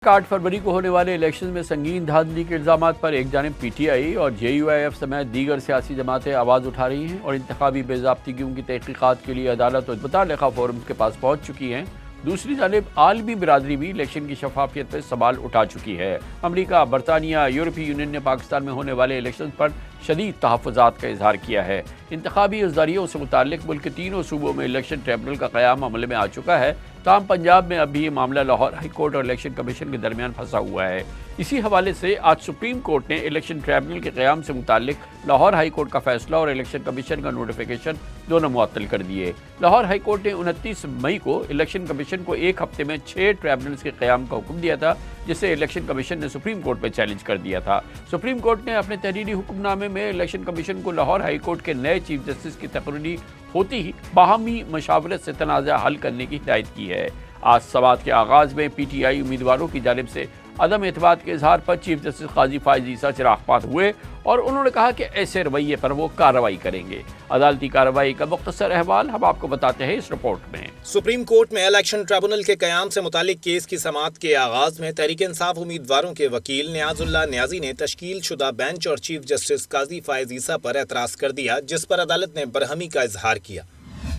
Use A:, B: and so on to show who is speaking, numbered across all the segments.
A: 8 फरवरी को होने वाले इलेक्शन में संगीन धांधली के इल्जाम पर एक जानिब PTI और JUIF समेत दीगर सियासी जमातें आवाज़ उठा रही हैं और इंतखाबी बेज़ाब्तिगियों की तहकीकात के लिए अदालत और मुतल्लिका फोरम्स के पास पहुँच चुकी हैं। दूसरी जानिब आलमी बिरादरी भी इलेक्शन की शफाफियत पर सवाल उठा चुकी है। अमरीका, बरतानिया, यूरोपीय यूनियन ने पाकिस्तान में होने वाले इलेक्शन पर शदीद तहफ़्फ़ुज़ात का इजहार किया है। इंतखाबी इज़्दारियों से मुताल्लिक़ मुल्क के तीनों सूबों में इलेक्शन ट्रिब्यूनल का क़याम अमल में आ चुका है। ताहम पंजाब में अभी ये मामला लाहौर हाई कोर्ट और इलेक्शन कमीशन के दरमियान फंसा हुआ है। इसी हवाले से आज सुप्रीम कोर्ट ने इलेक्शन ट्रिब्यूनल के क़याम से मुताल्लिक़ लाहौर हाई कोर्ट का फैसला और इलेक्शन कमीशन का नोटिफिकेशन दोनों मुअत्तल कर दिए। लाहौर हाई कोर्ट ने 29 मई को इलेक्शन कमीशन को एक हफ्ते में 6 ट्रिब्यूनल्स के क़याम का हुक्म दिया था, जिसे इलेक्शन कमीशन ने सुप्रीम कोर्ट में चैलेंज कर दिया था। सुप्रीम कोर्ट ने अपने तहरीरी हुक्मनामे में इलेक्शन कमीशन को लाहौर हाई कोर्ट के नए चीफ जस्टिस की तकर्री होती ही बाहमी मशावरत से तनाज़ा हल करने की हिदायत की है। आज सवात के आगाज़ में PTI उम्मीदवारों की जानिब से अदम एतमाद के इजहार पर चीफ जस्टिस काजी फायज़ ईसा चिरागपात हुए और उन्होंने कहा कि ऐसे रवैये पर वो कार्रवाई करेंगे। अदालती कार्रवाई का मुख्तसर अहवाल हम आपको बताते हैं इस रिपोर्ट में।
B: सुप्रीम कोर्ट में इलेक्शन ट्रिब्यूनल के कयाम से मुतालिक केस की समाअत के आगाज में तहरीक इंसाफ उम्मीदवारों के वकील नियाजुल्लाह नियाजी ने तश्कील शुदा बेंच और चीफ जस्टिस काजी फायज़ ईसा पर एतराज़ कर दिया, जिस पर अदालत ने बरहमी का इजहार किया।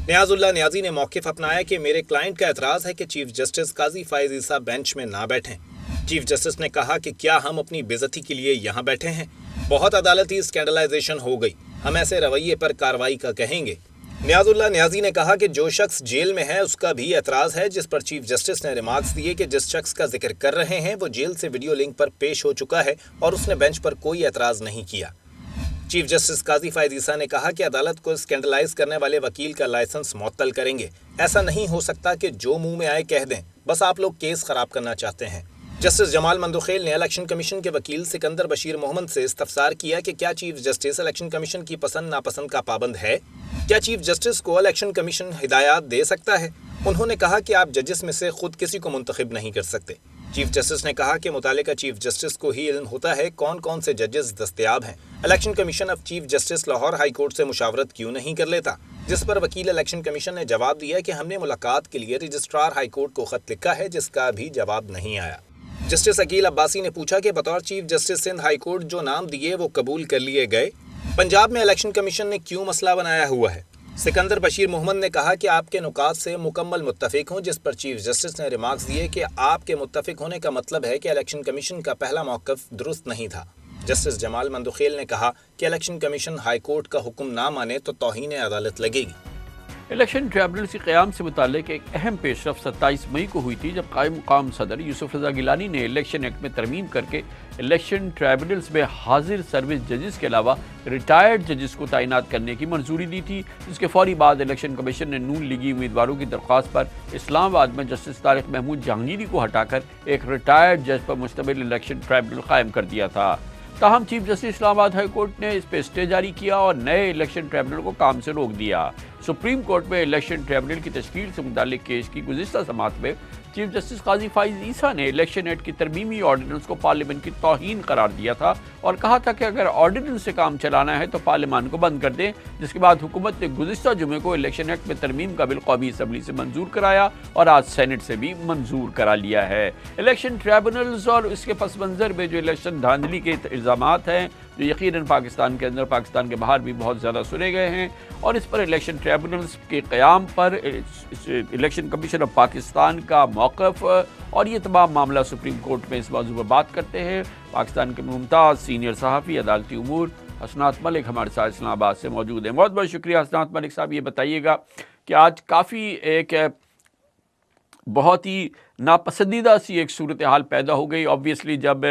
B: नियाजुल्लाह नियाजी ने मौक़िफ़ अपनाया कि मेरे क्लाइंट का एतराज़ है कि चीफ जस्टिस काजी फायज़ ईसा बेंच में ना बैठें। चीफ जस्टिस ने कहा कि क्या हम अपनी बेइज्जती के लिए यहाँ बैठे हैं? बहुत अदालती स्कैंडलाइजेशन हो गई, हम ऐसे रवैये पर कार्रवाई का कहेंगे। नियाजुल्लाह नियाजी ने कहा कि जो शख्स जेल में है उसका भी एतराज़ है, जिस पर चीफ जस्टिस ने रिमार्क्स दिए कि जिस शख्स का जिक्र कर रहे हैं वो जेल से वीडियो लिंक पर पेश हो चुका है और उसने बेंच पर कोई एतराज़ नहीं किया। चीफ जस्टिस काजी फायज़ ईसा ने कहा कि अदालत को स्कैंडलाइज करने वाले वकील का लाइसेंस मुअत्तल करेंगे। ऐसा नहीं हो सकता कि जो मुंह में आए कह दें, बस आप लोग केस खराब करना चाहते हैं। जस्टिस जमाल मंदुखेल ने इलेक्शन कमीशन के वकील सिकंदर बशीर मोहम्मद से इस्तफसार किया कि क्या चीफ जस्टिस इलेक्शन कमीशन की पसंद नापसंद का पाबंद है? क्या चीफ जस्टिस को इलेक्शन कमीशन हिदायत दे सकता है? उन्होंने कहा कि आप जजेस में से खुद किसी को मुंतखब नहीं कर सकते। चीफ जस्टिस ने कहा कि मुतालिका चीफ जस्टिस को ही इल्म होता है कौन कौन से जजेस दस्तयाब हैं। इलेक्शन कमीशन अब chief justice Lahore high court से मुशावरत क्यों नहीं कर लेता? जिस पर वकील इलेक्शन कमीशन ने जवाब दिया कि हमने मुलाकात के लिए रजिस्ट्रार हाई कोर्ट को खत लिखा है, जिसका भी जवाब नहीं आया। जस्टिस अकील अब्बासी ने पूछा कि बतौर chief justice Sindh high court जो नाम दिए वो कबूल कर लिए गए? पंजाब में इलेक्शन कमीशन ने क्यों मसला बनाया हुआ है? सिकंदर बशीर मोहम्मद ने कहा कि आपके नुकात से मुकम्मल मुत्तफिक हूँ, जिस पर चीफ जस्टिस ने रिमार्क्स दिए कि आपके मुत्तफिक होने का मतलब है कि इलेक्शन कमीशन का पहला मौक़िफ़ दुरुस्त नहीं था। जस्टिस जमाल मंदुखेल ने कहा कि इलेक्शन कमीशन हाई कोर्ट का हुक्म ना माने तो तौहीन अदालत लगेगी।
A: इलेक्शन ट्रिब्यूनल के क़याम से मुताल्लिक़ एक अहम पेशरफ 27 मई को हुई थी, जब कायम मुकाम सदर यूसुफ रज़ा गिलानी ने इलेक्शन एक्ट में तरमीम करके इलेक्शन ट्रिब्यूनल्स में हाजिर सर्विस जजेस के अलावा रिटायर्ड जजेस को तैनात करने की मंजूरी दी थी। इसके फौरी बाद इलेक्शन कमीशन ने नून लीगी उम्मीदवारों की दरख्वास्त पर इस्लामाबाद में जस्टिस तारिक महमूद जहांगीरी को हटाकर एक रिटायर्ड जज पर मुश्तमिल इलेक्शन ट्रिब्यूनल कायम कर दिया था। ताहम chief justice Islamabad high court ने इस पर स्टे जारी किया और नए इलेक्शन ट्रिब्यूनल को काम से रोक दिया। सुप्रीम कोर्ट में इलेक्शन ट्रिब्यूनल की तश्कील से मुताल्लिक़ केस की गुज़िश्ता समाअत में चीफ जस्टिस काजी फायज़ ईसा ने इलेक्शन एक्ट की तरमीमी ऑर्डिनेंस को पार्लियामेंट की तौहीन करार दिया था और कहा था कि अगर ऑर्डिनेंस से काम चलाना है तो पार्लियामान को बंद कर दें। जिसके बाद हुकूमत ने गुज़िश्ता जुमे को इलेक्शन एक्ट में तरमीम का बिल कौमी असम्बली से मंजूर कराया और आज सेनेट से भी मंजूर करा लिया है। इलेक्शन ट्रिब्यूनल्स और इसके पस मंज़र में जो इलेक्शन धांधली के इल्ज़ामात हैं, जो यकीनन पाकिस्तान के अंदर पाकिस्तान के बाहर भी बहुत ज़्यादा सुने गए हैं, और इस पर इलेक्शन ट्रिब्यूनल्स के क़याम पर इलेक्शन कमीशन ऑफ पाकिस्तान का मौक़िफ़ और ये तमाम मामला सुप्रीम कोर्ट में इस मौजू पर बात करते हैं। पाकिस्तान के मुमताज़ सीनियर सहाफ़ी अदालती उमूर हसनात मलिक हमारे साथ इस्लामाबाद से मौजूद हैं। बहुत बहुत शुक्रिया हसनात मलिक साहब। ये बताइएगा कि आज काफ़ी एक बहुत ही नापसंदीदा सी एक सूरत हाल पैदा हो गई, ऑब्वियसली जब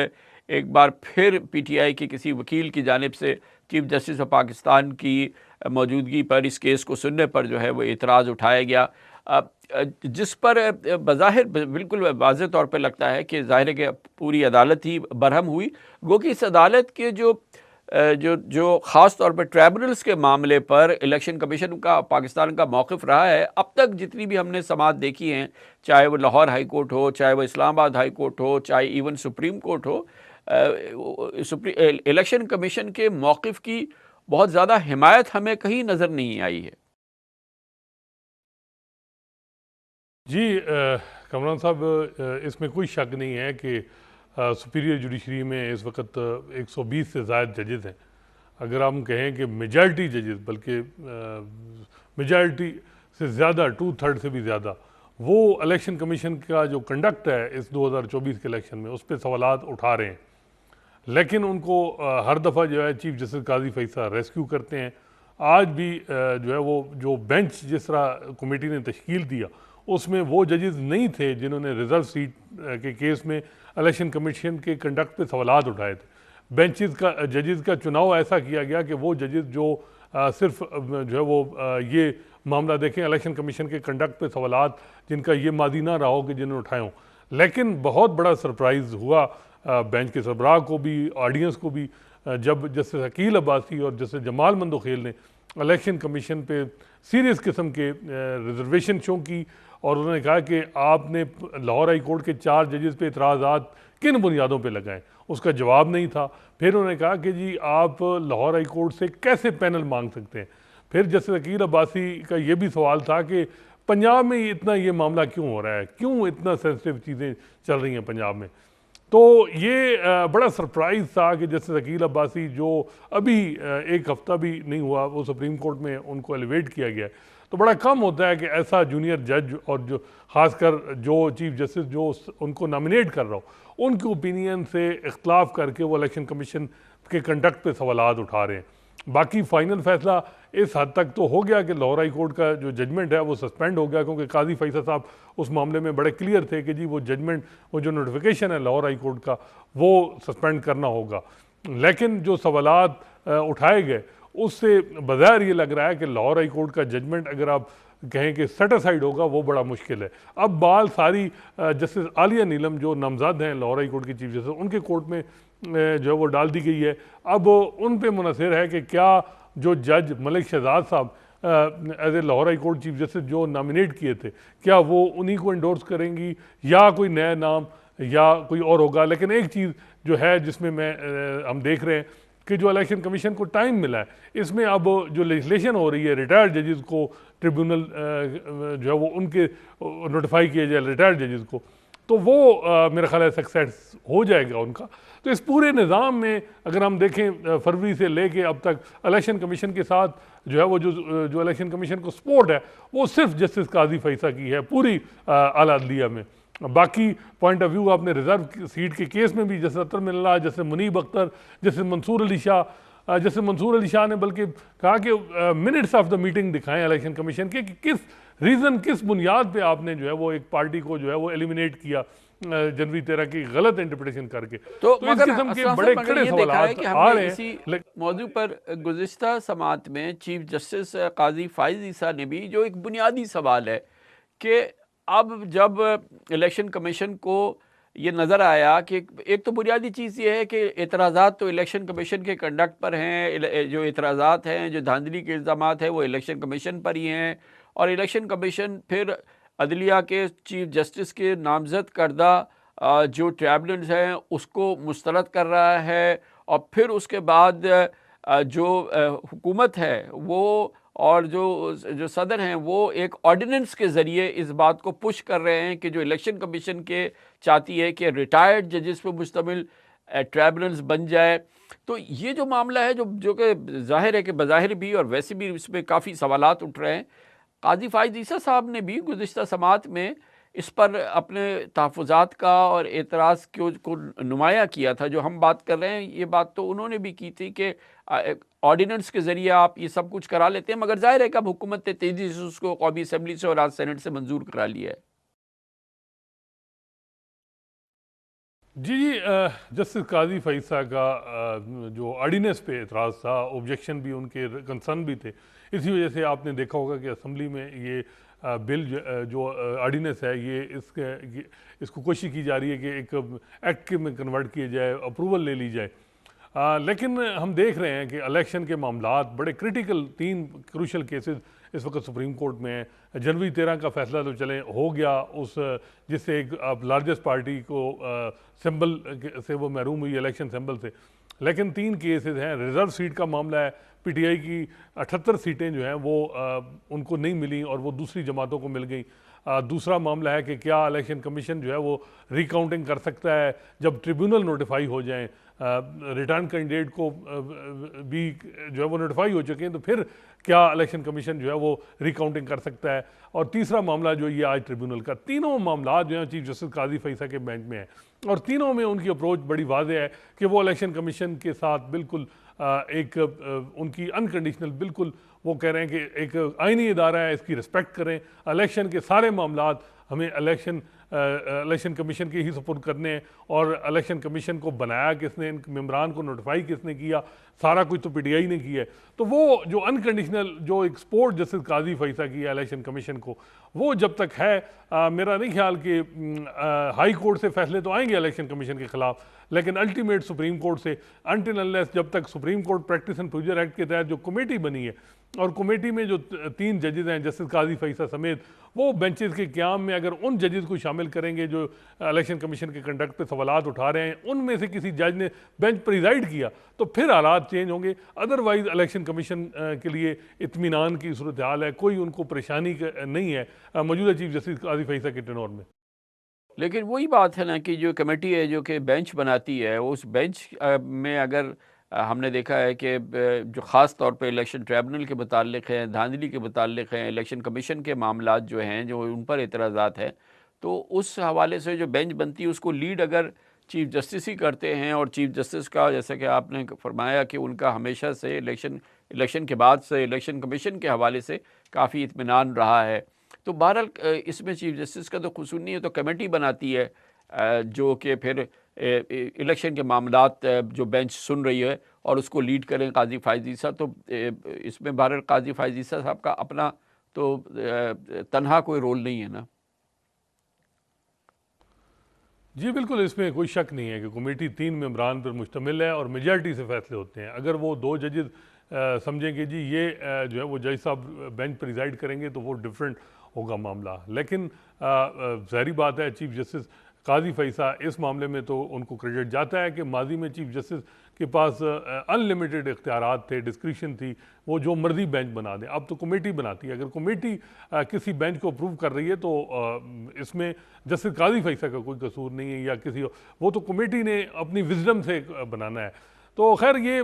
A: एक बार फिर PTI के किसी वकील की जानिब से चीफ जस्टिस ऑफ पाकिस्तान की मौजूदगी पर इस केस को सुनने पर जो है वो एतराज़ उठाया गया, जिस पर बज़ाहिर बिल्कुल वाज़ेह तौर पर लगता है कि ज़ाहिर है कि पूरी अदालत ही बरहम हुई। गो कि इस अदालत के जो ख़ास तौर पर ट्रिब्यूनल्स के मामले पर इलेक्शन कमीशन का पाकिस्तान का मौक़िफ़ रहा है, अब तक जितनी भी हमने समाअत देखी हैं, चाहे वो लाहौर हाई कोर्ट हो, चाहे वो इस्लामाबाद हाई कोर्ट हो, चाहे इवन सुप्रीम कोर्ट हो, इलेक्शन कमीशन के मौक़िफ़ की बहुत ज़्यादा हिमायत हमें कहीं नज़र नहीं आई है।
C: जी कमरान साहब, इसमें कोई शक नहीं है कि सुपीरियर जुडिशरी में इस वक्त 120 से ज़ायद जजेस हैं। अगर हम कहें कि मेजॉरिटी जजेस, बल्कि मेजॉरिटी से ज़्यादा, 2/3 से भी ज़्यादा, वो इलेक्शन कमीशन का जो कंडक्ट है इस 2024 के इलेक्शन में उस पर सवालात उठा रहे हैं। लेकिन उनको हर दफ़ा जो है चीफ जस्टिस काजी फैसला रेस्क्यू करते हैं। आज भी जो है वो जो बेंच जिस तरह कमेटी ने तश्कील दिया उसमें वो जजेस नहीं थे जिन्होंने रिजर्व सीट के केस में इलेक्शन कमीशन के कंडक्ट पे सवालात उठाए थे। बेंचेस का जजेस का चुनाव ऐसा किया गया कि वो जजेस जो सिर्फ जो है वो ये मामला देखें इलेक्शन कमीशन के कंडक्ट पे सवालात जिनका ये मादी ना रहा हो कि जिन्होंने उठाए हों। लेकिन बहुत बड़ा सरप्राइज़ हुआ बेंच के सरबराह को भी, ऑडियंस को भी, जब जस्टिस अकील अब्बासी और जस्टिस जमाल मंदोखेल ने इलेक्शन कमीशन पे सीरियस किस्म के रिजर्वेशन शो की और उन्होंने कहा कि आपने लाहौर हाई कोर्ट के 4 जजेस पे इतराज़ात किन बुनियादों पे लगाएं। उसका जवाब नहीं था। फिर उन्होंने कहा कि जी आप लाहौर हाई कोर्ट से कैसे पैनल मांग सकते हैं। फिर जस्टिस अकील अब्बासी का ये भी सवाल था कि पंजाब में इतना ये मामला क्यों हो रहा है, क्यों इतना सेंसिटिव चीज़ें चल रही हैं पंजाब में। तो ये बड़ा सरप्राइज़ था कि जस्टिस अकील अब्बासी जो अभी एक हफ़्ता भी नहीं हुआ वो सुप्रीम कोर्ट में उनको एलिवेट किया गया है। तो बड़ा कम होता है कि ऐसा जूनियर जज और जो ख़ासकर जो चीफ जस्टिस जो उनको नॉमिनेट कर रहा हो उनके ओपिनियन से इख्तलाफ करके वो इलेक्शन कमीशन के कंडक्ट पे सवालात उठा रहे हैं। बाकी फ़ाइनल फ़ैसला इस हद तक तो हो गया कि लाहौर हाई कोर्ट का जो जजमेंट है वो सस्पेंड हो गया, क्योंकि काजी फैसल साहब उस मामले में बड़े क्लियर थे कि जी वो जजमेंट, वो जो नोटिफिकेशन है लाहौर हाई कोर्ट का, वो सस्पेंड करना होगा। लेकिन जो सवालात उठाए गए उससे बज़ाहिर ये लग रहा है कि लाहौर हाई कोर्ट का जजमेंट अगर आप कहें कि सेटिसाइड होगा वो बड़ा मुश्किल है। अब बाल सारी जस्टिस आलिया नीलम जो नामजद हैं लाहौर हाई कोर्ट की चीफ जस्टिस, उनके कोर्ट में जो है वो डाल दी गई है। अब उन पे मुनहसर है कि क्या जो जज मलिक शहजाद साहब as a Lahore high court chief justice जो नॉमिनेट किए थे, क्या वो उन्हीं को इंडोर्स करेंगी या कोई नया नाम या कोई और होगा। लेकिन एक चीज़ जो है जिसमें हम देख रहे हैं कि जो इलेक्शन कमीशन को टाइम मिला है, इसमें अब जो लेजिस्लेशन हो रही है रिटायर्ड जजेस को ट्रिब्यूनल जो है वो उनके नोटिफाई किया जाए रिटायर्ड जजेस को, तो वो मेरा ख्याल है सक्सेस हो जाएगा उनका। तो इस पूरे निज़ाम में अगर हम देखें फरवरी से लेके अब तक इलेक्शन कमीशन के साथ जो है वो जो इलेक्शन कमीशन को सपोर्ट है वो सिर्फ जस्टिस काजी फैसला की है पूरी आला अदलिया में। बाकी पॉइंट ऑफ व्यू आपने रिजर्व सीट के केस में भी जैसे अतर मिल्ला, जैसे मुनीब अख्तर, जैसे मंसूर अली शाह, जैसे मंसूर अली शाह ने बल्कि कहा कि मिनट्स ऑफ द मीटिंग दिखाएं इलेक्शन कमीशन के कि किस रीज़न, किस बुनियाद पे आपने जो है वो एक पार्टी को जो है वो एलिमिनेट किया जनवरी 13 की गलत इंटरप्रिटेशन करके।
A: तो
C: इस किस्म के बड़े कड़े सवाल आ रहे हैं।
A: मौजू पर गुज़िश्ता समात में चीफ जस्टिस काजी फाइज ईसा ने भी जो एक बुनियादी सवाल है कि अब जब इलेक्शन कमीशन को ये नज़र आया कि एक तो बुनियादी चीज़ ये है कि एतराज़ात तो इलेक्शन कमीशन के कंडक्ट पर हैं, जो एतराज़ात हैं, जो धांधली के इल्ज़ामात हैं वो इलेक्शन कमीशन पर ही हैं, और इलेक्शन कमीशन फिर अदलिया के चीफ जस्टिस के नामज़द करदा जो ट्रिब्यूनल्स हैं उसको मुस्तरद कर रहा है, और फिर उसके बाद जो हुकूमत है वो और जो सदर हैं वो एक ऑर्डिनेंस के ज़रिए इस बात को पुश कर रहे हैं कि जो इलेक्शन कमीशन के चाहती है कि रिटायर्ड जजेस पर मुश्तमिल ट्रिब्यूनल्स बन जाए। तो ये जो मामला है जो कि ज़ाहिर है कि बज़ाहिर भी और वैसे भी इसमें काफ़ी सवालात उठ रहे हैं। काजी फाइज ईसा साहब ने भी गुज़िश्ता समात में इस पर अपने तहफ़्फ़ुज़ात का और एतराज़ को नुमाया किया था। जो हम बात कर रहे हैं ये बात तो उन्होंने भी की थी कि ऑर्डिनेंस के ज़रिए आप ये सब कुछ करा लेते हैं, मगर ज़ाहिर है कि अब हुकूमत ने तेज़ी से उसको कौमी असम्बली से और आज सेनेट से मंजूर करा लिया है।
C: जी जस्टिस काजी फैसला का जो ऑर्डिनेंस पे एतराज़ था, ऑब्जेक्शन भी उनके कंसर्न भी थे। इसी वजह से आपने देखा होगा कि असम्बली में ये बिल जो ऑर्डिनेंस है इसको कोशिश की जा रही है कि एक एक्ट में कन्वर्ट किया जाए, अप्रूवल ले ली जाए। लेकिन हम देख रहे हैं कि इलेक्शन के मामलात बड़े क्रिटिकल 3 क्रूशल केसेस इस वक्त सुप्रीम कोर्ट में है। जनवरी 13 का फैसला तो चले हो गया, उस जिससे एक लार्जेस्ट पार्टी को सिंबल से वो महरूम हुई इलेक्शन सिंबल से। लेकिन 3 केसेस हैं। रिजर्व सीट का मामला है, पीटीआई की 78 सीटें जो हैं वो उनको नहीं मिली और वो दूसरी जमातों को मिल गई। दूसरा मामला है कि क्या इलेक्शन कमीशन जो है वो रिकाउंटिंग कर सकता है जब ट्रिब्यूनल नोटिफाई हो जाएं, रिटर्न कैंडिडेट को भी जो है वो नोटिफाई हो चुके हैं, तो फिर क्या इलेक्शन कमीशन जो है वो रिकाउंटिंग कर सकता है। और तीसरा मामला जो ये आज ट्रिब्यूनल का, तीनों मामला जो है चीफ जस्टिस काजी फैसा के बेंच में है और तीनों में उनकी अप्रोच बड़ी वाज़ेह है कि वो इलेक्शन कमीशन के साथ बिल्कुल उनकी अनकंडीशनल, बिल्कुल वो कह रहे हैं कि एक आईनी इदारा है, इसकी रिस्पेक्ट करें, इलेक्शन के सारे मामलात हमें इलेक्शन कमीशन के ही सपुर्द करने हैं और इलेक्शन कमीशन को बनाया किसने, इन मेम्बरान को नोटिफाई किसने किया, सारा कुछ तो पीटीआई ने किया है। तो वो जो अनकंडीशनल जो एक सपोर्ट जस्टिस काजी फैसा किया इलेक्शन कमीशन को, वो जब तक है मेरा नहीं ख्याल कि हाई कोर्ट से फैसले तो आएंगे इलेक्शन कमीशन के खिलाफ, लेकिन अल्टीमेट सुप्रीम कोर्ट से, अनटिल अनलेस जब तक supreme court practice and procedure act के तहत जो कमेटी बनी है और कमेटी में जो 3 जजेस हैं जस्टिस काजी फैसा समेत, वो बेंचेस के क़याम में अगर उन जजेस को शामिल करेंगे जो इलेक्शन कमीशन के कंडक्ट पे सवालात उठा रहे हैं, उनमें से किसी जज ने बेंच प्रिजाइड किया तो फिर हालात चेंज होंगे। अदरवाइज इलेक्शन कमीशन के लिए इत्मीनान की सूरत हाल है, कोई उनको परेशानी नहीं है मौजूदा चीफ जस्टिस काजी फैसा के टेनोर में।
A: लेकिन वही बात है ना कि जो कमेटी है जो कि बेंच बनाती है, उस बेंच में अगर हमने देखा है कि जो ख़ास तौर पे इलेक्शन ट्रिब्यूनल के मुताल्लिक़ हैं, धांधली के मुताल्लिक़ हैं, इलेक्शन कमीशन के मामलात जो हैं, जो उन पर एतराज़ात हैं, तो उस हवाले से जो बेंच बनती है उसको लीड अगर चीफ जस्टिस ही करते हैं और चीफ जस्टिस का, जैसा कि आपने फरमाया कि उनका हमेशा से इलेक्शन के बाद से इलेक्शन कमीशन के हवाले से काफ़ी इत्मीनान रहा है, तो बहरहाल इसमें चीफ जस्टिस का तो कसूर नहीं है, तो कमेटी बनाती है जो कि फिर इलेक्शन के मामलात जो बेंच सुन रही है और उसको लीड करें काजी फ़ाइज़ ईसा। तो इसमें बहरहाल काजी फ़ाइज़ ईसा साहब का अपना तो तन्हा कोई रोल नहीं है ना।
C: जी बिल्कुल, इसमें कोई शक नहीं है कि कमेटी 3 मेंबरान पर मुश्तमिल है और मेजॉरिटी से फैसले होते हैं। अगर वो 2 जजेस समझेंगे जी ये जो है वो जज साहब बेंच प्रिजाइड करेंगे तो वो डिफरेंट होगा मामला, लेकिन ज़ाहिर बात है चीफ जस्टिस काजी फैसा इस मामले में तो उनको क्रेडिट जाता है कि माजी में चीफ जस्टिस के पास अनलिमिटेड इख्तियारात थे, डिस्क्रिशन थी, वो जो मर्जी बेंच बना दें। अब तो कमेटी बनाती है, अगर कमेटी किसी बेंच को अप्रूव कर रही है तो इसमें जस्टिस काजी फैसा का कोई कसूर नहीं है या किसी, वो तो कमेटी ने अपनी विजडम से बनाना है। तो खैर ये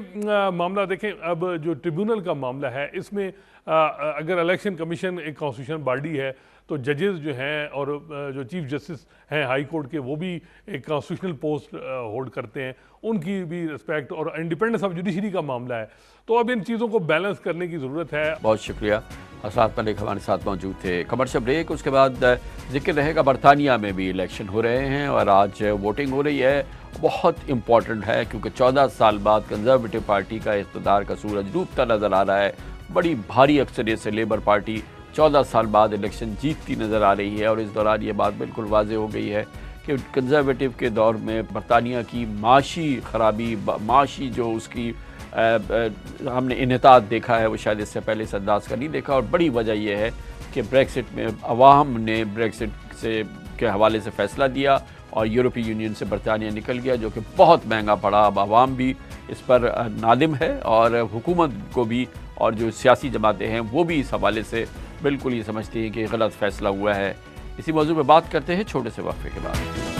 C: मामला देखें, अब जो ट्रिब्यूनल का मामला है इसमें अगर इलेक्शन कमीशन एक कॉन्स्टिट्यूशन बॉडी है तो जजेस जो हैं और जो चीफ जस्टिस हैं हाई कोर्ट के, वो भी एक कॉन्स्टिट्यूशनल पोस्ट होल्ड करते हैं, उनकी भी रिस्पेक्ट और इंडिपेंडेंस ऑफ जुडिशरी का मामला है। तो अब इन चीज़ों को बैलेंस करने की ज़रूरत है।
A: बहुत शुक्रिया। असाद मलिक हमारे साथ मौजूद थे। कमर्शियल ब्रेक, उसके बाद जिक्र रहेगा बरतानिया में भी इलेक्शन हो रहे हैं और आज वोटिंग हो रही है, बहुत इम्पॉर्टेंट है क्योंकि 14 साल बाद कंजर्वेटिव पार्टी का इक़्तिदार का सूरज डूबता नज़र आ रहा है। बड़ी भारी अक्सरियत से लेबर पार्टी 14 साल बाद इलेक्शन जीतती नज़र आ रही है और इस दौरान ये बात बिल्कुल वाज़ेह हो गई है कि कंजर्वेटिव के दौर में बरतानिया की माशी खराबी, माशी जो उसकी हमने इन्हितात देखा है वो शायद इससे पहले इस अंदाज का नहीं देखा। और बड़ी वजह यह है कि ब्रेक्सिट में अवाम ने ब्रेक्सिट से के हवाले से फ़ैसला दिया और यूरोपीय यूनियन से बरतानिया निकल गया, जो कि बहुत महंगा पड़ा। अब अवाम भी इस पर नादिम है और हुकूमत को भी और जो सियासी जमातें हैं वो भी इस हवाले से बिल्कुल ये समझती हैं कि गलत फ़ैसला हुआ है। इसी मौजू पर बात करते हैं छोटे से वक्फे के बाद।